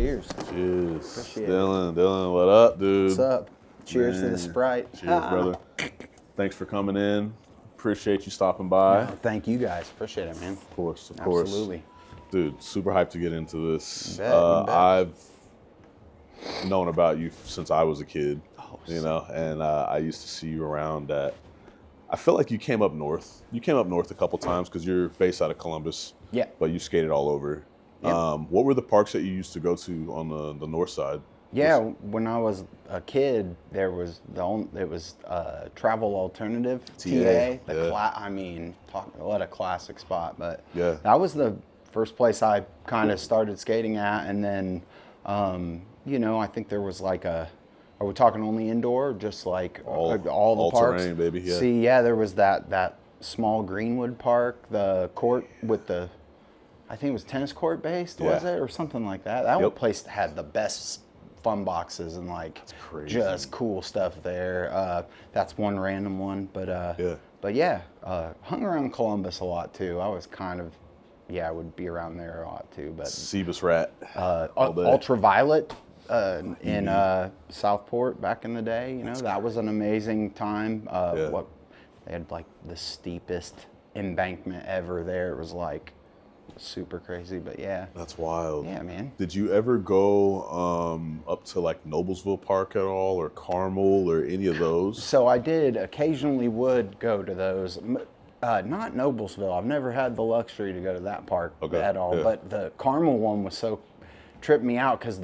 Cheers. Cheers. Appreciate Dylan, what up, dude? What's up? Cheers to the Man. Sprite. Cheers, brother. Thanks for coming in. Appreciate you stopping by. No, thank you guys. Appreciate it, man. Of course. Absolutely. Dude, super hyped to get into this. You bet, you bet. I've known about you since I was a kid, sick. and I used to see you around at, I feel like you came up north. You came up north a couple times because you're based out of Columbus. Yeah. But you skated all over. Yeah. What were the parks that you used to go to on the north side? Yeah, when I was a kid, there was Travel Alternative, TA. What a classic spot. But yeah, that was the first place I kind of started skating at, and then, I think there was like are we talking only indoor, or just like all the parks? Terrain, baby. Yeah. See, yeah, there was that small Greenwood Park, the court with the, I think it was tennis court based, was it, or something like that? That whole place had the best fun boxes and just cool stuff there. That's one random one, but hung around Columbus a lot too. I was kind of, I would be around there a lot too. But Cebus Rat. Ultraviolet in Southport back in the day. That was an amazing time. They had like the steepest embankment ever there. It was like super crazy, but yeah. That's wild. Yeah, man. Did you ever go up to like Noblesville Park at all, or Carmel, or any of those? So I did occasionally would go to those. Not Noblesville. I've never had the luxury to go to that park at all. Yeah. But the Carmel one was tripped me out because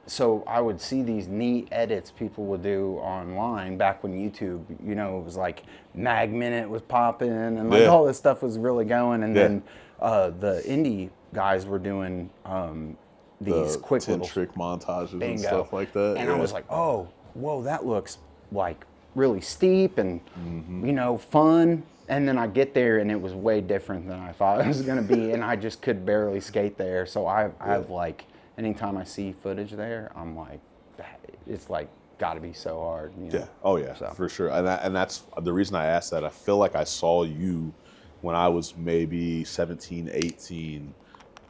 so I would see these neat edits people would do online back when YouTube, it was like Mag Minute was popping and all this stuff was really going. And then the indie guys were doing these quick little trick montages and stuff like that. And I was like, oh, whoa, that looks like really steep and, fun. And then I get there and it was way different than I thought it was going to be. And I just could barely skate there. So I've like, anytime I see footage there, I'm like, it's like got to be so hard. Yeah. Oh yeah, for sure. And that's the reason I asked that. I feel like I saw you when I was maybe 17, 18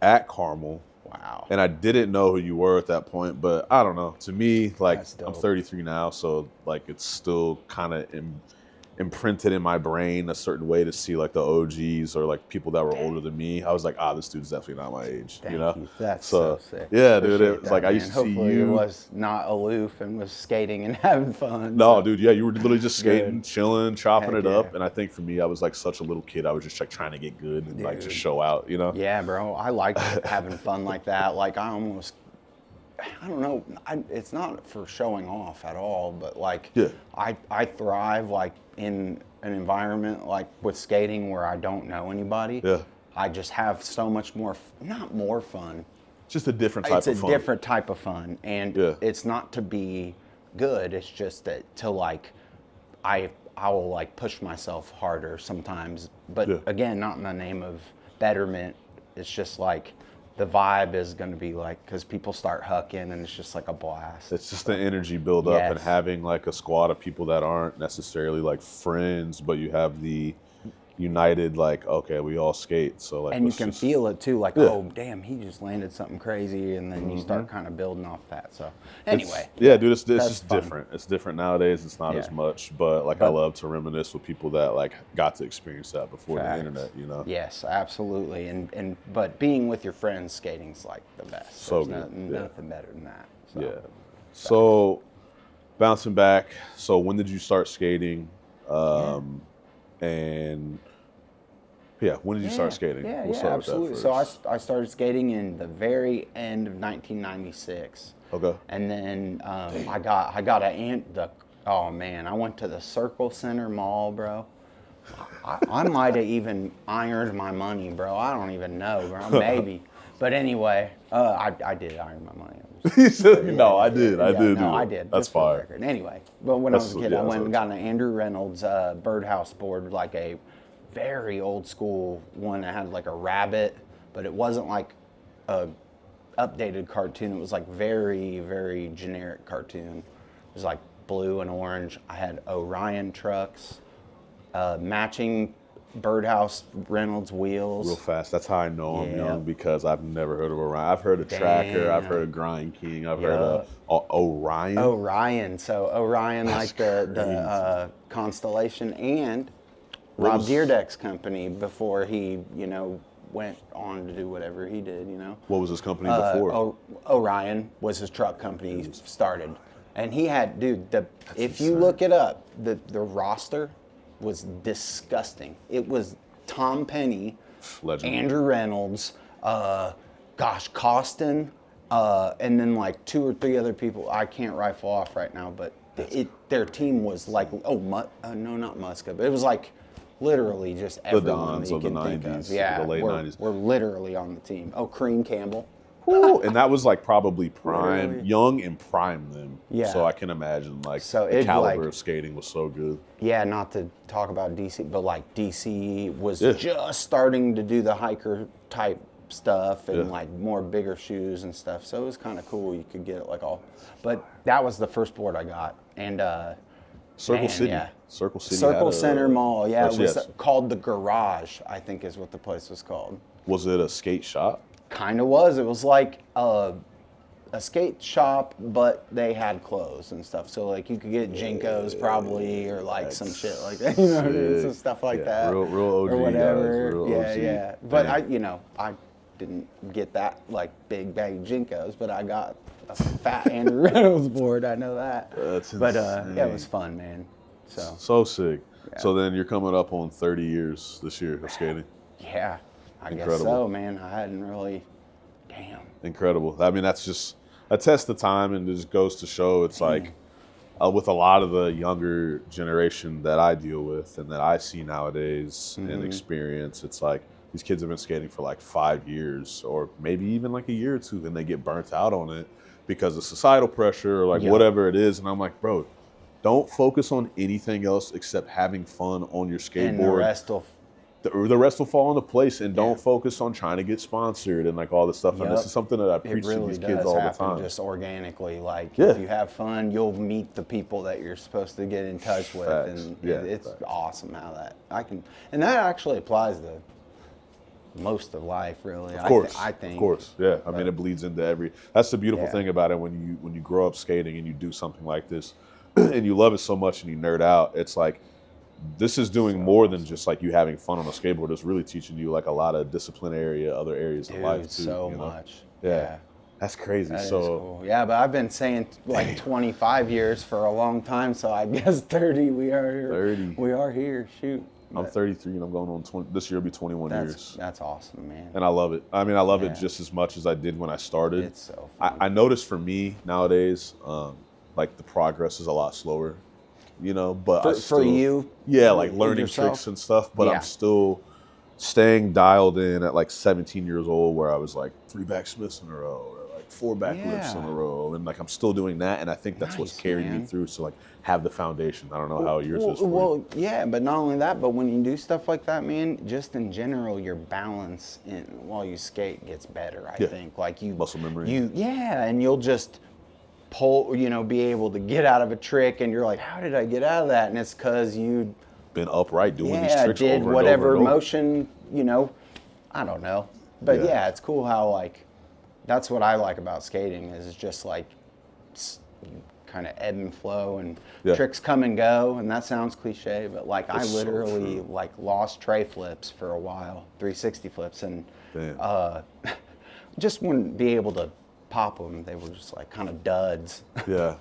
at Carmel. Wow. And I didn't know who you were at that point, but I don't know. To me, like, I'm 33 now, so like it's still kind of imprinted in my brain a certain way to see like the OGs or like people that were older than me. I was like, this dude's definitely not my age. Thank you. That's so sick. Yeah, dude. It was like, I used to Hopefully see you. It was not aloof and was skating and having fun. No, dude. Yeah, you were literally just skating, chilling, chopping it up. And I think for me, I was like such a little kid. I was just like trying to get good and like just show out, Yeah, bro. I like having fun like that. Like I don't know. It's not for showing off at all, but like I thrive like in an environment like with skating where I don't know anybody. Yeah. I just have so much more, not more fun. Just a different type of fun. It's a different type of fun, and it's not to be good. It's just that to like, I will like push myself harder sometimes, but again, not in the name of betterment. It's just like, the vibe is going to be like, because people start hucking and it's just like a blast. It's just the energy build up and having like a squad of people that aren't necessarily like friends, but you have the united like, okay, we all skate. So like, and you can feel it too, like, oh damn, he just landed something crazy, and then you start kind of building off that. So anyway, dude, it's just different. It's different nowadays. It's not as much, but like I love to reminisce with people that like got to experience that before the internet. Yes, absolutely. But being with your friends skating's like the best. So There's nothing better than that. So. Yeah. So bouncing back. So when did you start skating? And when did you start skating? We'll start absolutely. With that first. So I started skating in the very end of 1996. Okay. And then I went to the Circle Center Mall, bro. I might have even ironed my money, bro. I don't even know, bro. Maybe. But anyway, I did iron my money. I did. I did. That's fire. Anyway, but when I was a kid, I went and got an Andrew Reynolds birdhouse board, like a very old school one that had like a rabbit, but it wasn't like a updated cartoon. It was like very, very generic cartoon. It was like blue and orange. I had Orion trucks, matching Birdhouse Reynolds wheels. Real fast. That's how I know I'm young, because I've never heard of Orion. I've heard of Tracker. I've heard of Grind King. I've heard of Orion. Orion. So Orion, like the constellation, and Rob Dyrdek's company before he, went on to do whatever he did, What was his company before? Orion was his truck company he started. And he had, dude, if you look it up, the roster was disgusting. It was Tom Penny, Legend. Andrew Reynolds, Costin, and then like 2 or 3 other people I can't rifle off right now, but their team was like, no, not Muska, but it was like literally just everyone that you can think of. Yeah, the late 90s. We're literally on the team. Oh, Cream Campbell. And that was like probably prime, young and prime then. Yeah. So I can imagine the caliber of skating was so good. Yeah, not to talk about DC, but like DC was just starting to do the hiker type stuff and like more bigger shoes and stuff. So it was kind of cool. You could get it like all, but that was the first board I got. And Circle City. Yeah. Circle City. Circle Center Mall. Yeah, it was called the Garage, I think is what the place was called. Was it a skate shop? Kind of was. It was like a skate shop, but they had clothes and stuff. So like you could get Jinkos probably, or like some shit like that. You know what I mean? Some stuff like that. Real OG or whatever. Guys, real OG. Yeah. But I didn't get that like big bag Jinkos, but I got a fat Andrew Reynolds board. I know that. That's but insane. yeah, it was fun, man. So sick. Yeah. So then you're coming up on 30 years this year of skating. Yeah, I guess so, man. I hadn't really. Damn. Incredible. I mean, that's just a test of time, and it just goes to show it's like with a lot of the younger generation that I deal with and that I see nowadays and experience, it's like these kids have been skating for like 5 years or maybe even like a year or two, and they get burnt out on it because of societal pressure or like whatever it is. And I'm like, bro, don't focus on anything else except having fun on your skateboard. And the rest will fall into place, and don't focus on trying to get sponsored and like all this stuff. And this is something that I preach to these kids all the time. Just organically, like if you have fun, you'll meet the people that you're supposed to get in touch with, and it's awesome how that and that actually applies to most of life, really. Of course, I think. Of course, yeah. I mean, it bleeds into that's the beautiful thing about it when you grow up skating and you do something like this, and you love it so much and you nerd out. It's like, this is doing more than just like you having fun on a skateboard. It's really teaching you like a lot of disciplinary other areas of life too. So much. Yeah. That's crazy. That is cool. Yeah, but I've been saying like 25 years for a long time, so I guess 30 we are here. 30. We are here. Shoot. I'm 33 and I'm going on 20. This year will be 21 years. That's awesome, man. And I love it. I mean, I love it just as much as I did when I started. It's so fun. I noticed for me nowadays, like the progress is a lot slower. But for you, like learning tricks and stuff, but I'm still staying dialed in at like 17 years old, where I was like 3 backsmiths in a row or like 4 backflips in a row, and like I'm still doing that, and I think that's what's carried me through. So like have the foundation. I don't know how yours is. Well, yeah, but not only that, but when you do stuff like that, man, just in general, your balance while you skate gets better. I think like muscle memory. And you'll just pull, be able to get out of a trick, and you're like, how did I get out of that? And it's because you been upright doing these tricks did over whatever and over. motion, I don't know. But it's cool how like that's what I like about skating is just like kind of ebb and flow, and tricks come and go, and that sounds cliche, but like I literally like lost tray flips for a while, 360 flips, and just wouldn't be able to pop them. They were just like kind of duds. Yeah.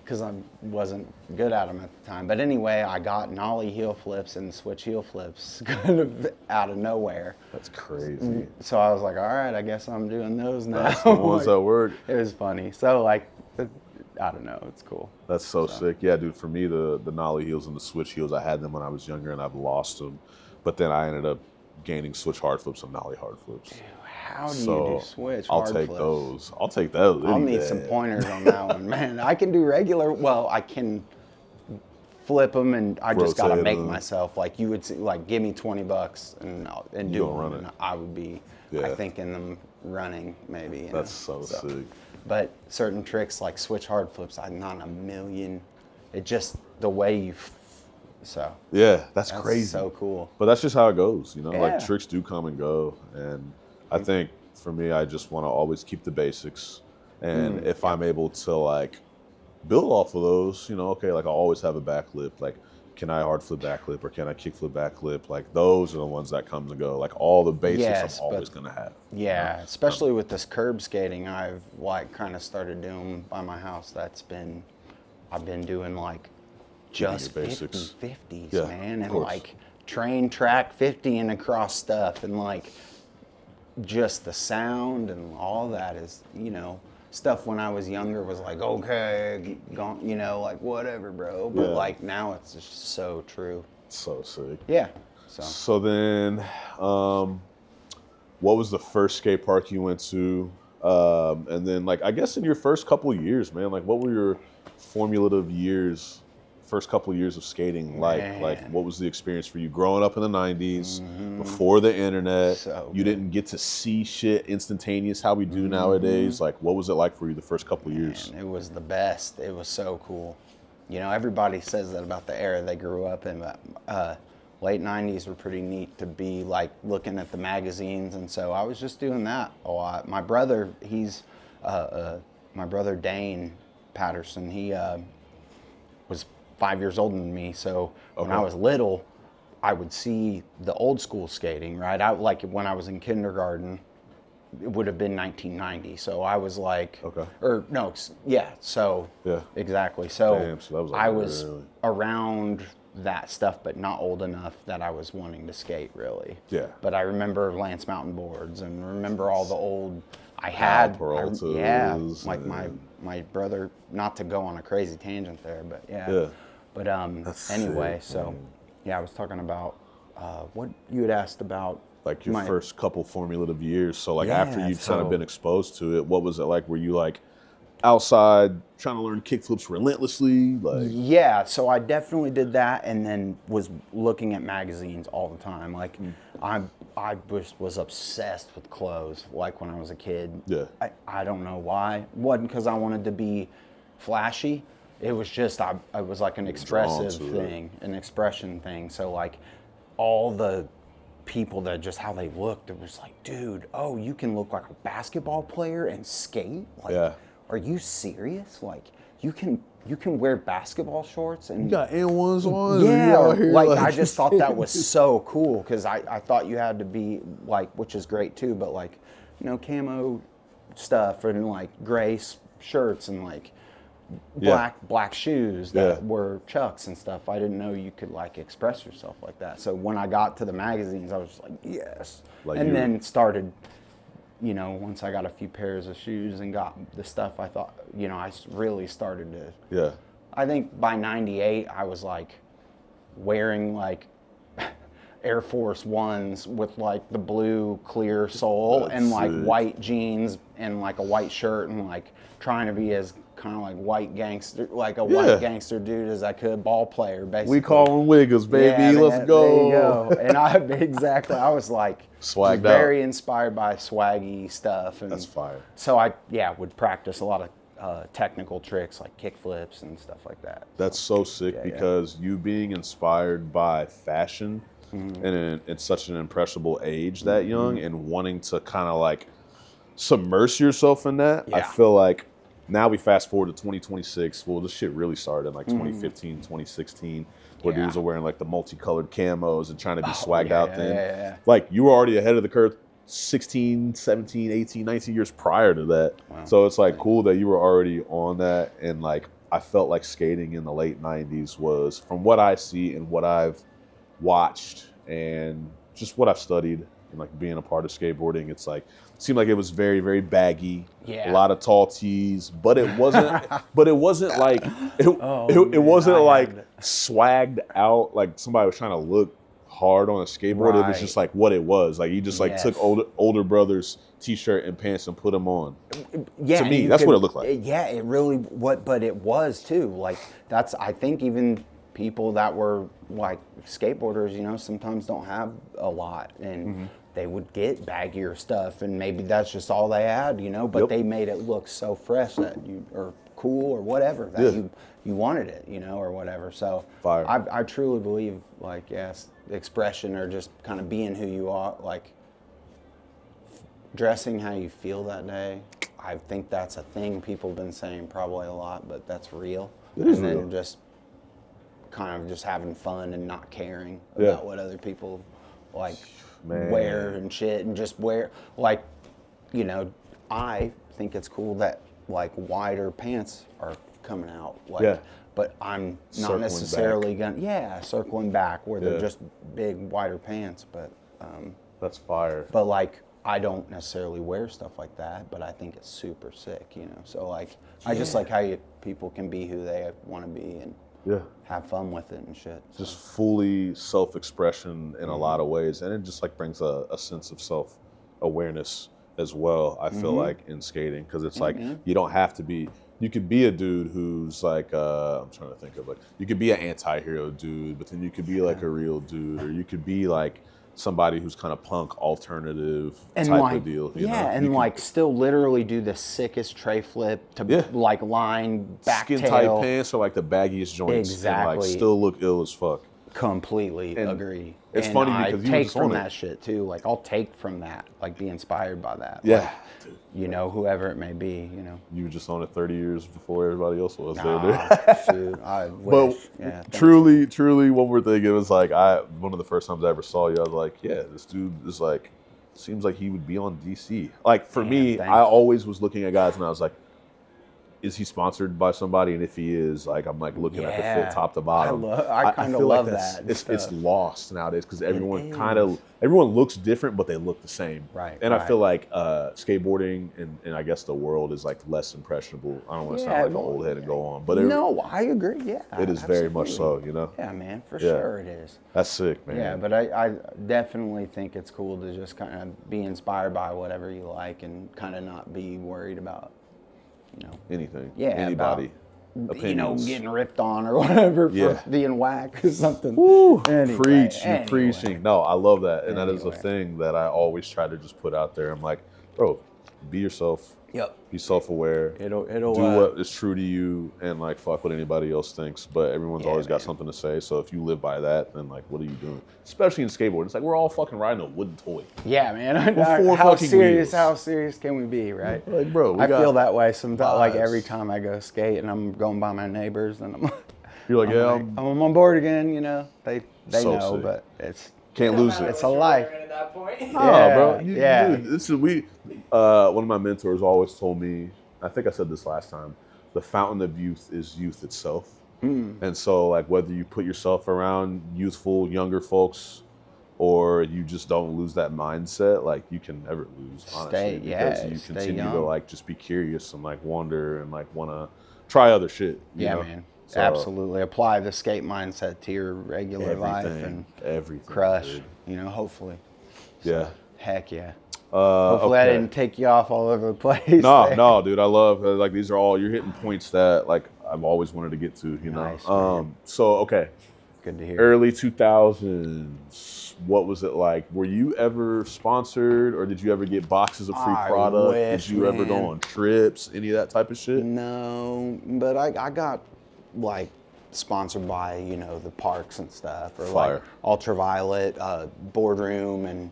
Because I wasn't good at them at the time. But anyway, I got nollie heel flips and switch heel flips kind of out of nowhere. That's crazy. So I was like, all right, I guess I'm doing those now. That's the ones that work. It was funny. So like, I don't know, it's cool. That's so sick. Yeah, dude, for me, the nollie heels and the switch heels, I had them when I was younger and I've lost them. But then I ended up gaining switch hard flips and nollie hard flips. How do you do switch I'll hard take flips? those. I'll take those. I'll need some pointers on that one, man. I can do regular. Well, I can flip them, and I just got to make myself. Like you would see, like give me $20 and do them. And I would be, I think, in them running maybe. That's so sick. But certain tricks like switch hard flips, I'm not a million. It just the way you So that's crazy. So cool. But that's just how it goes, you know. Yeah. Like tricks do come and go, and I think for me, I just want to always keep the basics, and if I'm able to like build off of those, you know, okay, like I always have a backflip, like can I hard flip backflip or can I kick flip backflip? Like those are the ones that come and go. Like all the basics I'm always gonna have. Yeah, you know? especially with this curb skating, I've like kind of started doing by my house. I've been doing like just 50s, man, and like train track 50 and across stuff, and like just the sound and all that is, you know, stuff when I was younger was like, okay, you know, like whatever, bro. But like now it's just so true. So sick. Yeah. So then, what was the first skate park you went to? And then like, I guess in your first couple of years, man, like what were your formative years, first couple of years of skating like? Man. Like what was the experience for you growing up in the 90s, before the internet? You didn't get to see shit instantaneous how we do nowadays. Like what was it like for you the first couple of years? It was the best. It was so cool. You know, everybody says that about the era they grew up in, but late 90s were pretty neat to be like looking at the magazines, and so I was just doing that a lot. My brother, my brother Dane Patterson, he was 5 years older than me, so when I was little, I would see the old school skating, right? Like when I was in kindergarten, it would have been 1990, so I was like, exactly. So, damn, so that was like I was around that stuff, but not old enough that I was wanting to skate really. Yeah. But I remember Lance Mountain boards and remember all the old. Like my brother. Not to go on a crazy tangent there, but yeah. But anyway, sick, so I was talking about what you had asked about. Like your first couple formative years. So like after you've kind of been exposed to it, what was it like? Were you like outside trying to learn kickflips relentlessly? Like so I definitely did that, and then was looking at magazines all the time. Like I was obsessed with clothes. Like when I was a kid. Yeah. I don't know why. It wasn't because I wanted to be flashy. It was just I was like an expressive thing, an expression thing. So like all the people that just how they looked, it was like, dude, oh, you can look like a basketball player and skate? Like, are you serious? Like, you can wear basketball shorts and you got N1s on. Yeah, like I just thought that was so cool because I thought you had to be like, which is great too, but like, you know, camo stuff and like gray shirts and like black shoes that were Chucks and stuff. I didn't know you could like express yourself like that. So when I got to the magazines, I was just like, yes. Like and then started, you know, once I got a few pairs of shoes and got the stuff, I thought, you know, I really started to. Yeah. I think by '98, I was like wearing like Air Force Ones with like the blue clear sole and like white jeans and like a white shirt and like trying to be as kind of like white gangster, like a white gangster dude as I could, ball player basically. We call them Wiggers, baby. Yeah, let's go. There you go. And I was like swagged very inspired by swaggy stuff. And that's fire. So I would practice a lot of technical tricks like kick flips and stuff like that. That's so sick because you being inspired by fashion and at such an impressionable age that young and wanting to kind of like submerge yourself in that, I feel like now we fast forward to 2026. Well, this shit really started in like 2015, 2016, where dudes are wearing like the multicolored camos and trying to be swagged out then. Like you were already ahead of the curve 16, 17, 18, 19 years prior to that. Wow. So it's like cool that you were already on that. And like I felt like skating in the late 90s was, from what I see and what I've watched and just what I've studied and like being a part of skateboarding, it's like it seemed like it was very, very baggy. Yeah. A lot of tall tees, but it wasn't. But it wasn't like it wasn't like swagged out. Like somebody was trying to look hard on a skateboard. Right. It was just like what it was. Like you just like took older brother's t-shirt and pants and put them on. Yeah. To me, that's what it looked like. Yeah, it really but it was too. Like that's, I think even people that were like skateboarders, you know, sometimes don't have a lot and they would get baggier stuff and maybe that's just all they had, you know, but they made it look so fresh that or cool or whatever, that you wanted it, you know, or whatever. So I truly believe, like, yes, expression or just kind of being who you are, like dressing how you feel that day. I think that's a thing people have been saying probably a lot, but that's real. It is and real. then just kind of just having fun and not caring about what other people like wear and shit, and just wear, like, you know, I think it's cool that like wider pants are coming out, like, but I'm not Circling necessarily back. circling back where they're just big wider pants, but that's fire. But like, I don't necessarily wear stuff like that, but I think it's super sick, you know. So like, I just like how people can be who they want to be and have fun with it and shit. Just fully self-expression in a lot of ways, and it just like brings a sense of self-awareness as well. I feel like in skating, because it's like you don't have to be. You could be a dude who's like, I'm trying to think of, like, you could be an anti-hero dude, but then you could be like a real dude, or you could be like somebody who's kind of punk alternative and type like, of deal. You know? And like still literally do the sickest tray flip to like line back skin tail. tight pants or like the baggiest joints. Exactly. And like still look ill as fuck. Completely agree. It's and funny because I take from that shit too. Like, I'll take from that, like be inspired by that. Yeah. Like, you know, whoever it may be, you know. You were just on it 30 years before everybody else was Shoot, I wish. But truly, one more thing. It was like, one of the first times I ever saw you, I was like, yeah, this dude is like, seems like he would be on DC. Like, for me, I always was looking at guys and I was like, is he sponsored by somebody? And if he is, like, I'm like looking at the fit top to bottom. I kind of love that. It's lost nowadays because everyone looks different, but they look the same. Right. And I feel like skateboarding and I guess the world is like less impressionable. I don't want to sound like an old head and go on, but no, I agree. Yeah, it is very much so. You know. Yeah, man, for sure it is. That's sick, man. Yeah, but I definitely think it's cool to just kind of be inspired by whatever you like and kind of not be worried about, you know, anything. Yeah, anybody. About, you know, getting ripped on or whatever for being whack or something. Woo! You're preaching. No, I love that, and that is a thing that I always try to just put out there. I'm like, bro, be yourself. Yep. Be self-aware. It'll do what is true to you, and like fuck what anybody else thinks. But everyone's always got something to say. So if you live by that, then like, what are you doing? Especially in skateboarding, it's like we're all fucking riding a wooden toy. Yeah, man. How serious can we be, right? Like, bro, I feel that way sometimes. Like every time I go skate and I'm going by my neighbors, and I'm like, you're like, I'm on board again. You know, they so know, sick. but it's. Can't lose it. It's a life. At that point. Bro. Dude, this is one of my mentors always told me, I think I said this last time, the fountain of youth is youth itself. And so like whether you put yourself around youthful, younger folks, or you just don't lose that mindset, like you can never lose, honestly. Because you continue to like just be curious and like wonder and like wanna try other shit. You know? Man. So, absolutely. Apply the skate mindset to your regular life and crush, dude. You know, hopefully. So, heck yeah. Hopefully I didn't take you off all over the place. No, dude. I love, like, these are all, you're hitting points that, like, I've always wanted to get to, you know. Nice, so, okay. Good to hear. Early 2000s, what was it like? Were you ever sponsored, or did you ever get boxes of free product? Did you ever go on trips, any of that type of shit? No, but I got, like, sponsored by, you know, the parks and stuff, or like Ultraviolet, Boardroom, and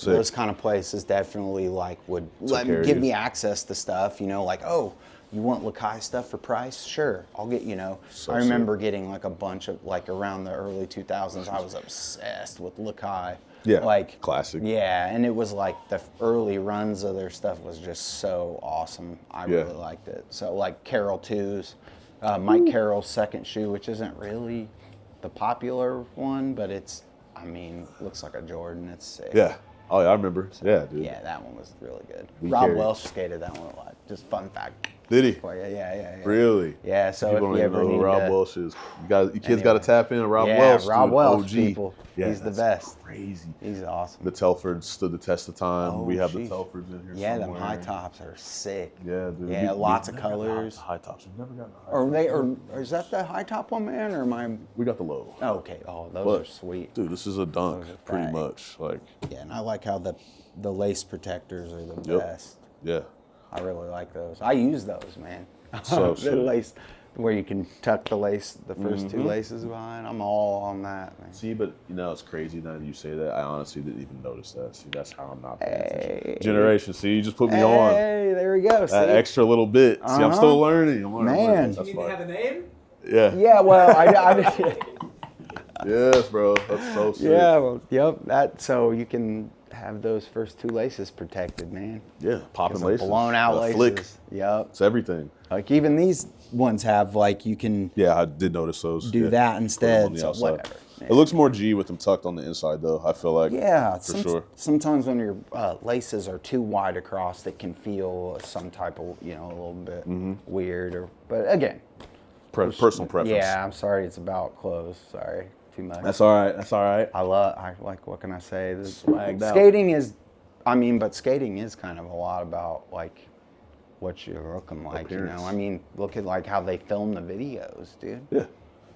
those kind of places definitely like would give me access to stuff, you know, like, oh, you want Lakai stuff for price? Sure, I'll get, you know. I remember getting like a bunch of, like, around the early 2000s, I was obsessed with Lakai. Yeah, like classic. Yeah, and it was like the early runs of their stuff was just so awesome. I really liked it. So like Carroll 2s. Mike Carroll's second shoe, which isn't really the popular one, but it's, I mean, looks like a Jordan. It's sick. Yeah. Oh, yeah, I remember. So, yeah, dude. Yeah, that one was really good. Rob Welsh skated that one a lot. Just fun fact. Did he? Yeah. Really? Yeah, so people if you ever need Rob Welsh is. You kids got to tap in. Rob Welsh. Yeah, Rob Welsh, OG. people. Yeah, he's the best. Crazy. He's awesome. The Telfords stood the test of time. Oh, we have the Telfords in here Yeah, somewhere. them high tops are sick. Yeah, dude. Yeah, lots of colors. High tops. We've never gotten the high tops. Or is that the high top one, man? Or am I? We got the low. Oh, okay. Oh, those are sweet. Dude, this is a dunk, pretty much. Like. Yeah, and I like how the lace protectors are the best. Yeah. I really like those. I use those, man. So the lace, where you can tuck the lace, the first two laces behind. I'm all on that, man. See, but it's crazy now that you say that. I honestly didn't even notice that. See, that's how I'm not paying attention. Generation, see, you just put me on. Hey, there we go. That extra little bit. See, I'm still learning. I'm learning. Man. Do you need to have a name? Yeah. Yeah, well, Yes, bro. That's so sick. yeah, well, yep. So you can have those first two laces protected, man. Yeah, popping laces. Blown out laces. Flick. Yep. It's everything. Like even these ones have you can Yeah, I did notice those. do that instead. So outside. whatever. It looks more G with them tucked on the inside, though. I feel like. Yeah, for sure. Sometimes when your laces are too wide across, it can feel some type of a little bit weird. But again, personal preference. yeah. I'm sorry, it's about clothes. Sorry, too much. That's all right. That's all right. I like. What can I say? Swagged out. Skating is, but skating is kind of a lot about what you're looking like. Appearance. Look at how they film the videos, dude. Yeah,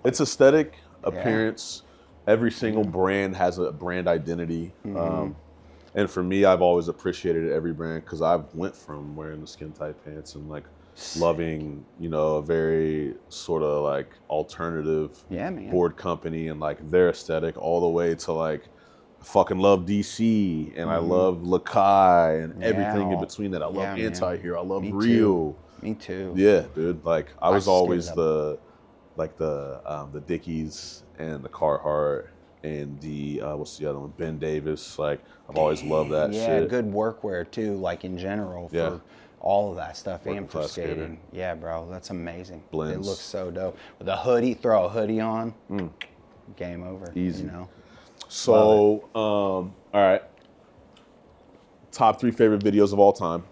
it's aesthetic, appearance. Every single brand has a brand identity. And for me, I've always appreciated every brand because I went from wearing the skin tight pants and loving, a very sort of alternative board company and their aesthetic all the way to I fucking love DC and I love Lakai and everything in between that. I love Anti-Hero. I love Real. Me too. Yeah, dude. I was always the Dickies and the Carhartt and the what's the other one? Ben Davis. I've always loved that shit. Yeah, good workwear too. In general for all of that stuff and for skating. Skater. Yeah, bro, that's amazing. Blends. It looks so dope with a hoodie. Throw a hoodie on. Game over. Easy. So, all right. Top 3 favorite videos of all time.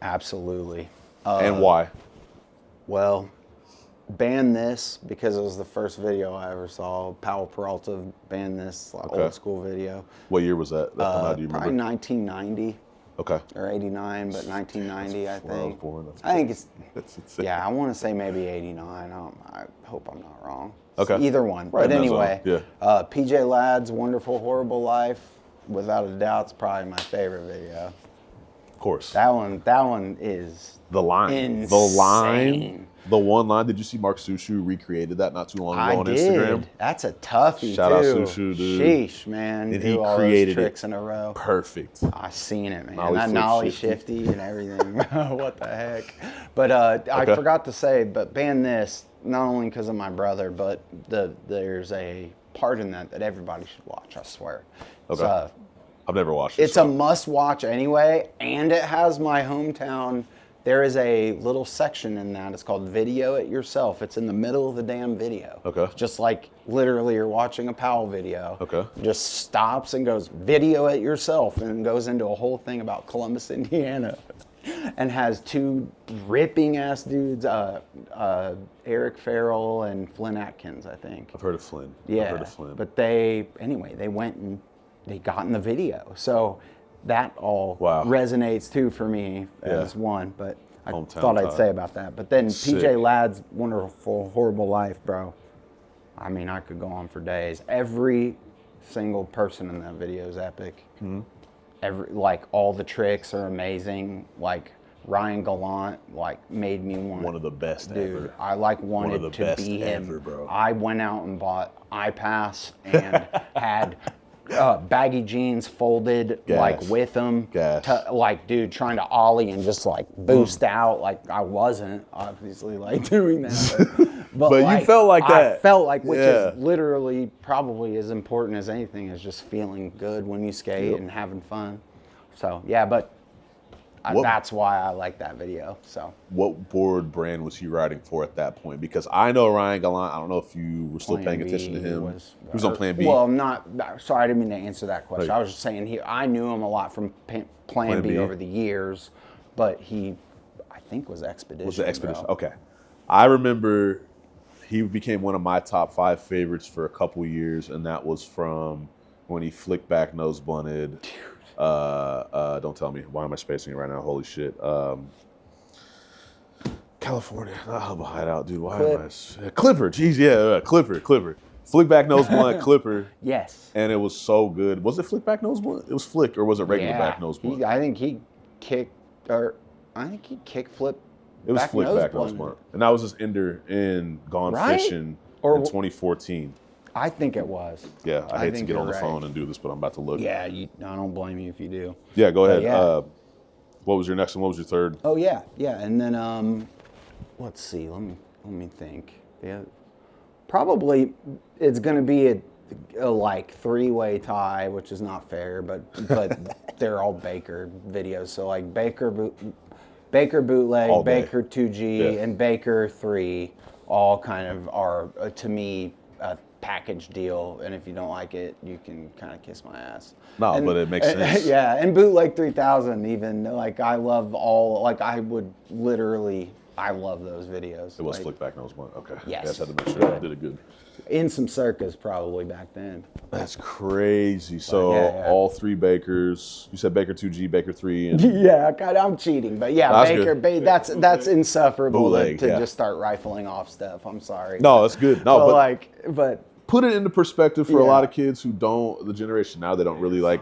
Absolutely. And why? Well, ban this because it was the first video I ever saw. Powell Peralta banned this old school video. What year was that? Do you remember? Probably 1990. Okay. Or 89, but 1990, I think. I was born. I think it's, That's insane. yeah, I want to say maybe 89. I hope I'm not wrong. Okay. Either one. Right But anyway, yeah. PJ Ladd's Wonderful Horrible Life, without a doubt, is probably my favorite video. Of course. That one is The line. insane. The line. The one line. Did you see Mark Sushu recreated that not too long ago on Instagram? That's a toughie, Shout too. out Sushu, dude. Sheesh, man. And Do he all created those tricks in a row. Perfect. I seen it, man. Nollie That flip nollie shifty. shifty and everything. What the heck? But I forgot to say, but ban this, not only because of my brother, but there's a part in that everybody should watch, I swear. Okay. I've never watched it. It's a must watch anyway, and it has my hometown. There is a little section in that. It's called Video It Yourself. It's in the middle of the damn video. Okay. Just literally you're watching a Powell video. Okay. Just stops and goes, Video It Yourself, and goes into a whole thing about Columbus, Indiana. And has 2 ripping ass dudes, Eric Farrell and Flynn Atkins, I think. I've heard of Flynn. Yeah. I've heard of Flynn. But they went and they got in the video. So that all resonates too for me as one. But I thought I'd say about that. But then PJ Ladd's Wonderful Horrible Life, bro. I could go on for days. Every single person in that video is epic. All the tricks are amazing. Ryan Gallant, made me want. One of the best dude, ever. I wanted to be him. Ever, bro. I went out and bought iPass and had baggy jeans folded with them. Dude, trying to ollie and just boost out. I wasn't obviously doing that. But you felt like that. I felt which is literally probably as important as anything, is just feeling good when you skate and having fun. So yeah, but that's why I like that video. So what board brand was he riding for at that point? Because I know Ryan Gallant. I don't know if you were still paying attention to him. He was on Plan B. Well, sorry, I didn't mean to answer that question. I was just saying I knew him a lot from Plan B over the years, but I think was Expedition. Was the Expedition? Bro. Okay. I remember he became one of my top 5 favorites for a couple years, and that was from when he flicked back nose blunted. Don't tell me. Why am I spacing it right now? Holy shit. California. Not Hideout, dude. Why am I? Clipper. Jeez, yeah. Clipper. Flick back nose blunt, Clipper. Yes. And it was so good. Was it flick back nose blunt? It was flicked, or was it regular back nose blunt? I think he kick flip It was flick back. That was smart. And that was just Ender in Gone Fishing in 2014. I think it was. Yeah, I hate to get on the phone and do this, but I'm about to look. Yeah, I don't blame you if you do. Yeah, go ahead. What was your next one? What was your third? Oh yeah, and then let's see. Let me think. Yeah, probably it's going to be a like 3-way tie, which is not fair, but they're all Baker videos. So like Baker bootleg, all Baker 2G, and Baker 3, all kind of are to me a package deal. And if you don't like it, you can kind of kiss my ass. No, but it makes sense. Yeah, and bootleg 3000 even. Like I love all. Like I would literally. I love those videos. It was flick back. That was one. Okay. Yes. I just had to make sure I did it good. In some circus probably back then. That's crazy. So all 3 Bakers. You said Baker 2G, Baker 3, and yeah, I'm cheating, but yeah, Baker. That's insufferable to just start rifling off stuff. I'm sorry. No, that's good. No, but put it into perspective for a lot of kids who don't. The generation now, they don't really like.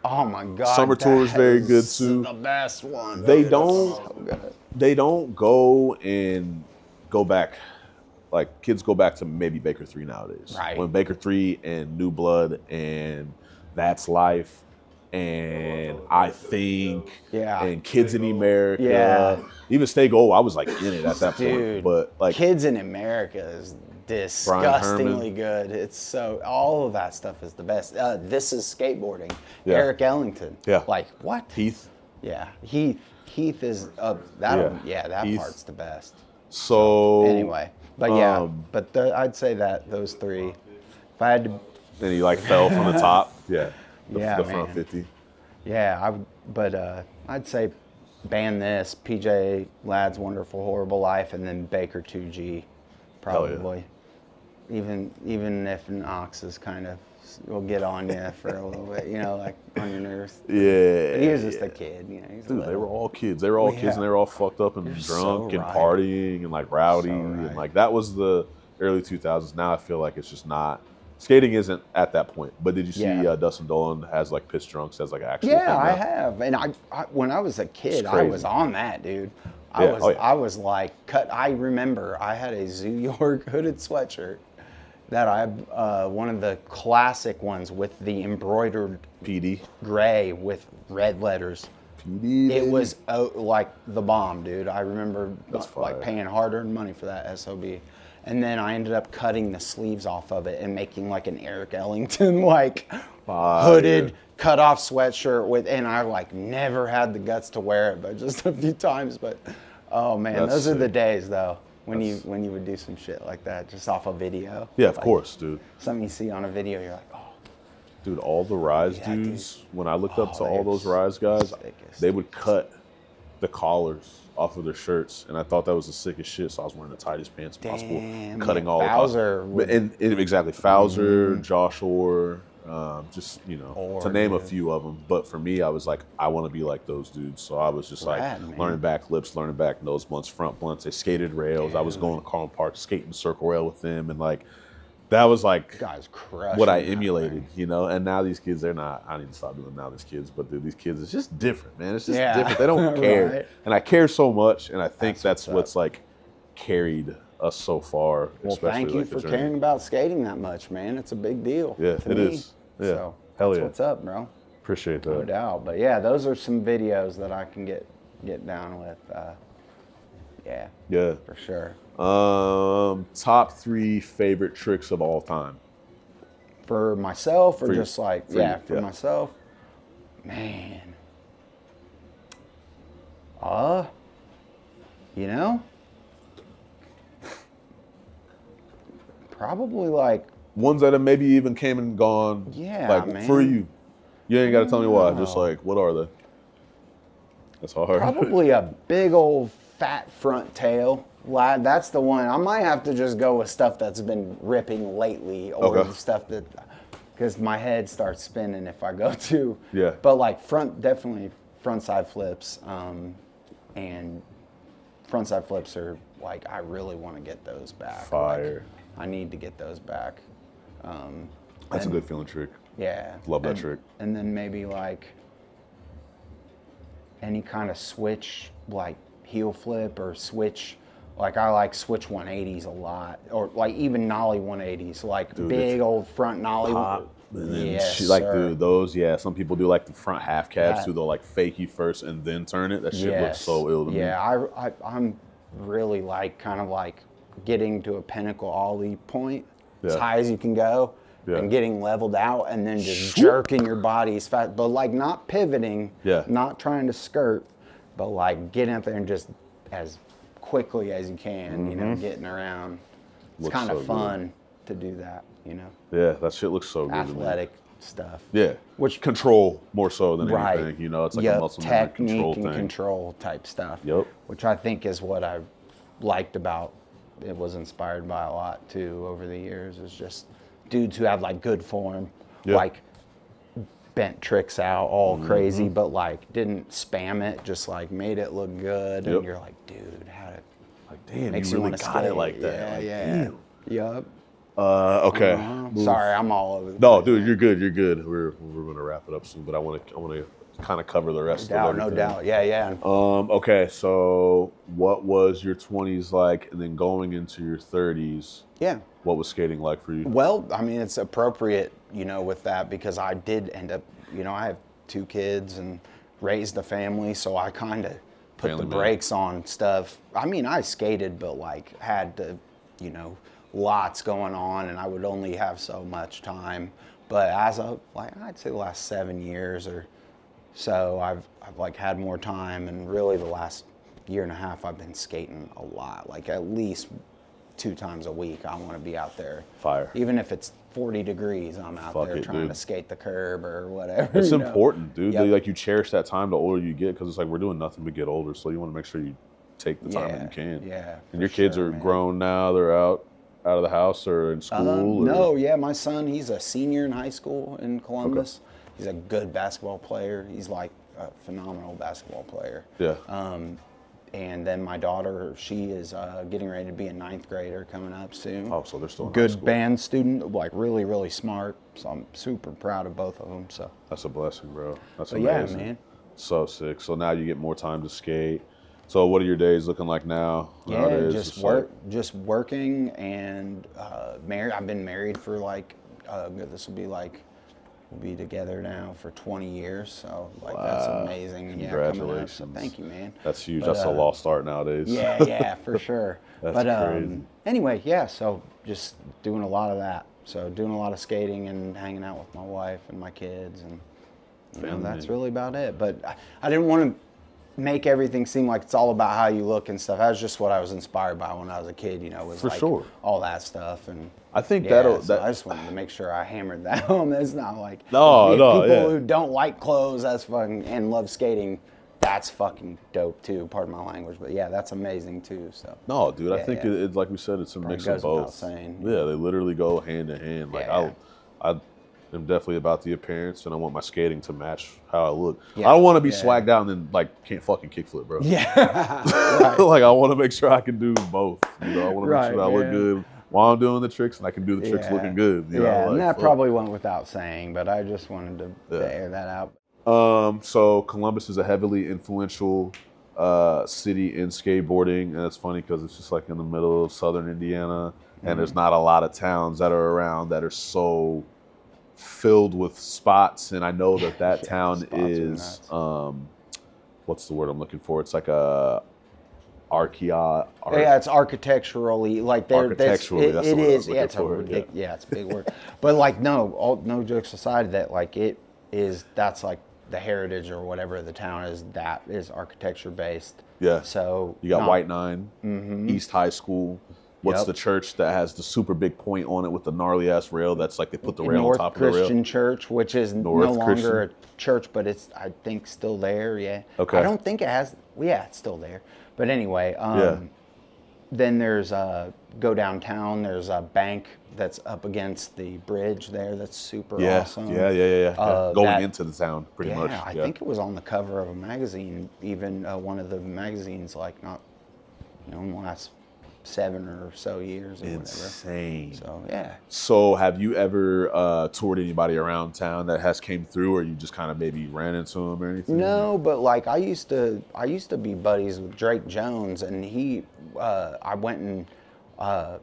Oh my God. Summer Tour is very good too. The best one. They don't go and go back. Like kids go back to maybe Baker 3 nowadays. Right. When Baker 3 and New Blood and That's Life and I Think and Kids in America. Even Stay Gold, I was like in it at that point. But like Kids in America is disgustingly good. It's so all of that stuff is the best. This is skateboarding. Eric Ellington. Yeah. Like what? Heath. Yeah. Heath is that Heath. Part's the best. So anyway, but I'd say that those 3. If I had to, then he like fell from the top. The man. front 50. Yeah, I'd say ban this, PJ Ladd's Wonderful Horrible Life, and then Baker 2G, probably. Even if Knox is kind of will get on you for a little bit, like on your nerves. Yeah. But he was just a kid, Dude, they were all kids. They were all kids, and they were all fucked up and drunk and partying and like rowdy, and like that was the early 2000s. Now I feel like it's just not. Skating isn't at that point. But did you see Dustin Dolan has like piss drunks as like actual? Yeah, I have. And I when I was a kid, I was on that, dude. I was like cut. I remember I had a Zoo York hooded sweatshirt that one of the classic ones with the embroidered PD gray with red letters. PD. It was like the bomb, dude. I remember like paying hard-earned money for that SOB. And then I ended up cutting the sleeves off of it and making like an Eric Ellington like hooded cut-off sweatshirt and I like never had the guts to wear it, but just a few times. But oh man, those are the days though. When you would do some shit like that just off a video. Yeah, of course, dude. Something you see on a video, you're like, oh. Dude, all the Rise dudes, when I looked up to all those Rise guys, they would cut the collars off of their shirts, and I thought that was the sickest shit, so I was wearing the tightest pants possible, cutting all Fowler the collars. Exactly, Fowler, Josh Orr, just, to name a few of them. But for me, I was like, I want to be like those dudes. So I was just learning back flips, learning back nose blunts, front blunts. They skated rails. I was going to Carlin Park, skating circle rail with them. And like, that was like what I emulated, And now these kids, they're not, I need to stop doing now these kids. But dude, these kids, it's just different, man. It's just different. They don't care. And I care so much. And I think that's what's like carried us so far. Well, thank you for caring about skating that much, man. It's a big deal. Yeah, it is. Yeah. So that's what's up, bro. Appreciate that. No doubt. But yeah, those are some videos that I can get down with. Yeah. For sure. Top 3 favorite tricks of all time. For myself, or just like for myself. Man. Probably like ones that have maybe even came and gone. Yeah, like man. For you. You ain't got to tell me why. Just like, what are they? That's hard. Probably a big old fat front tail. That's the one. I might have to just go with stuff that's been ripping lately, or stuff that, because my head starts spinning if I go to. Yeah. But like definitely front side flips, and front side flips are like, I really want to get those back. Fire. Like, I need to get those back. That's a good feeling trick. Yeah. Love that trick. And then maybe like any kind of switch, like heel flip or switch. Like I like switch 180s a lot, or like even nollie 180s, like dude, big old front nollie. Pop, and then dude, those, some people do like the front half cabs too. They'll like fake you first and then turn it. That shit looks so ill to me. Yeah, I'm really like kind of like getting to a pinnacle ollie point as high as you can go. And getting leveled out and then just jerking your body as fast, but like not pivoting, not trying to skirt, but like getting up there and just as quickly as you can, you know, getting around. It's kind of fun to do that, you know. Yeah, that shit looks so good. Athletic stuff. Yeah, which control more so than anything, you know. It's like a muscle technique and control type stuff. Which I think is what I liked about it. Was inspired by a lot too over the years. Is just dudes who have like good form, like bent tricks out all crazy, but like didn't spam it, just like made it look good. And you're like, dude, how did, like, damn, you really got it like that. Okay. Sorry, I'm all over the place. No, dude, you're good. You're good. We're gonna wrap it up soon, but I want to kind of cover the rest of everything. No doubt. Yeah. Okay, so what was your 20s like, and then going into your 30s? Yeah. What was skating like for you? Well, I mean, it's appropriate, you know, with that because I did end up, you know, I have 2 kids and raised a family, so I kind of put the brakes on stuff. I mean, I skated, but like had to, you know, lots going on, and I would only have so much time. But as of like, I'd say the last 7 years or so, I've like had more time, and really the last year and a half, I've been skating a lot, like at least 2 times a week. I want to be out there. Fire. Even if it's 40 degrees, I'm out there trying to skate the curb or whatever. It's important, dude. Like you cherish that time the older you get, because it's like we're doing nothing but get older, so you want to make sure you take the time that you can. Yeah. And your kids are grown now. They're out of the house or in school? No, my son, he's a senior in high school in Columbus. Okay. He's a good basketball player. He's like a phenomenal basketball player. Yeah. And then my daughter, she is getting ready to be a 9th grader coming up soon. Oh, so they're still in good high school. Band student, like really, really smart. So I'm super proud of both of them. So that's a blessing, bro. That's amazing. Yeah, man. So sick. So now you get more time to skate. So what are your days looking like now? Yeah, just working and married. I've been married for like we'll be together now for 20 years. So like that's amazing. Congratulations. So thank you, man. That's huge. That's a lost art nowadays. Yeah, for sure. That's crazy. Anyway, so just doing a lot of that. So doing a lot of skating and hanging out with my wife and my kids, and you know, that's really about it. But I didn't want to make everything seem like it's all about how you look and stuff. That was just what I was inspired by when I was a kid, you know, was all that stuff. And I think I just wanted to make sure I hammered that home. It's not like people who don't like clothes, that's fucking, and love skating, that's fucking dope too. Pardon my language, but yeah, that's amazing too. So no, dude, I think it's like we said, it's a mix of both. Yeah, they literally go hand in hand. Like I'm definitely about the appearance, and I want my skating to match how I look. I don't want to be swagged out and then like can't fucking kickflip, bro. Like I want to make sure I can do both. You know, I want to make sure I look good while I'm doing the tricks, and I can do the tricks looking good. You know, like, and that probably went without saying, but I just wanted to air that out. So Columbus is a heavily influential city in skateboarding, and it's funny because it's just like in the middle of southern Indiana, and there's not a lot of towns that are around that are so filled with spots. And I know that town is what's the word I'm looking for? It's like a it's architecturally, like architecturally. It is. Yeah, it's a big word. But like no jokes aside, that like that's like the heritage or whatever the town is, that is architecture based. Yeah. So you got White Nine, East High School. What's the church that has the super big point on it with the gnarly ass rail? That's like they put the rail on top of the rail. North Christian Church, which is no longer a church, but it's I think still there. Yeah. Okay. I don't think it has. Well, yeah, it's still there. But anyway, then there's go downtown. There's a bank that's up against the bridge there. That's super awesome. Yeah. Going into the town, pretty much. I think it was on the cover of a magazine, even one of the magazines, like not, in the last 7 or so years or Insane. whatever. So yeah. So have you ever toured anybody around town that has came through, or you just kind of maybe ran into them or anything? No, but like I used to be buddies with Drake Jones, and I went and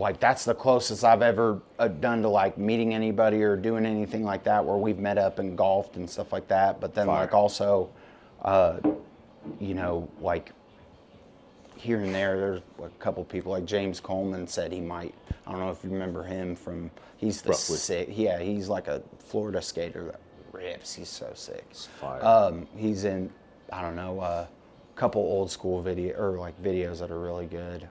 like that's the closest I've ever done to like meeting anybody or doing anything like that, where we've met up and golfed and stuff like that. But then like also, you know, like here and there, there's a couple people like James Coleman said he might. I don't know if you remember him from. He's the sick. Yeah, he's like a Florida skater that rips. He's so sick. It's fire. He's in. I don't know. A couple old school videos that are really good.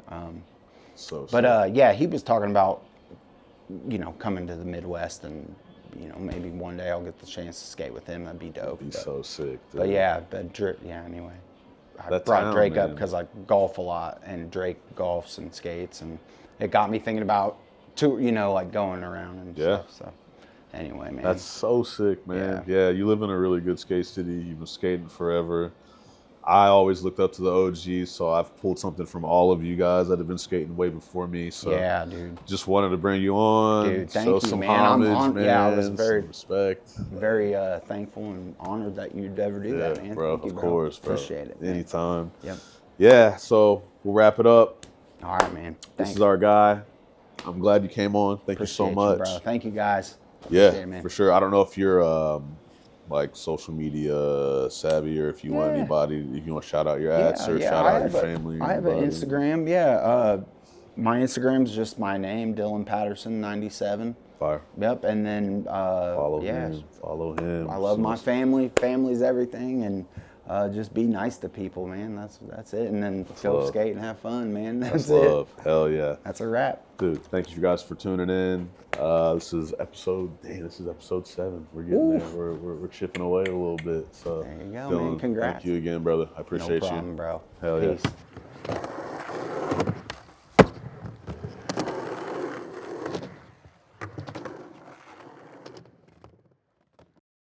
But yeah, he was talking about, you know, coming to the Midwest, and you know, maybe one day I'll get the chance to skate with him. That'd be dope. That'd be so sick. Dude. But yeah, anyway, I brought Drake up because I golf a lot, and Drake golfs and skates, and it got me thinking about you know, like going around and stuff. So anyway, man, that's so sick, man. Yeah, you live in a really good skate city. You've been skating forever. I always looked up to the OGs, so I've pulled something from all of you guys that have been skating way before me. So yeah, dude. Just wanted to bring you on. Dude, thank show you, some man. homage, man. Yeah, I was very respect. Very thankful and honored that you'd ever do that, man. Bro, Thank you, of course, bro. Appreciate it. Man. Anytime. Yep. Yeah, so we'll wrap it up. All right, man. This is our guy. I'm glad you came on. Thank you so much. Bro. Thank you, guys. Yeah, it, man. For sure. I don't know if you're like social media savvy, or if you want anybody, if you want to shout out your ads or shout out your family. I have an Instagram. Yeah, my Instagram's just my name, Dylan Patterson 97. Fire. Yep, and then follow him. Follow him. I love my family. Family's everything, and just be nice to people, man. That's it. And then go skate and have fun, man. That's love. it. Hell yeah. That's a wrap. Dude, thank you guys for tuning in. This is episode 7. We're getting there. We're chipping away a little bit. So there you go, Dylan, man. Congrats. Thank you again, brother. I appreciate no problem, bro. Hell Peace. Yeah.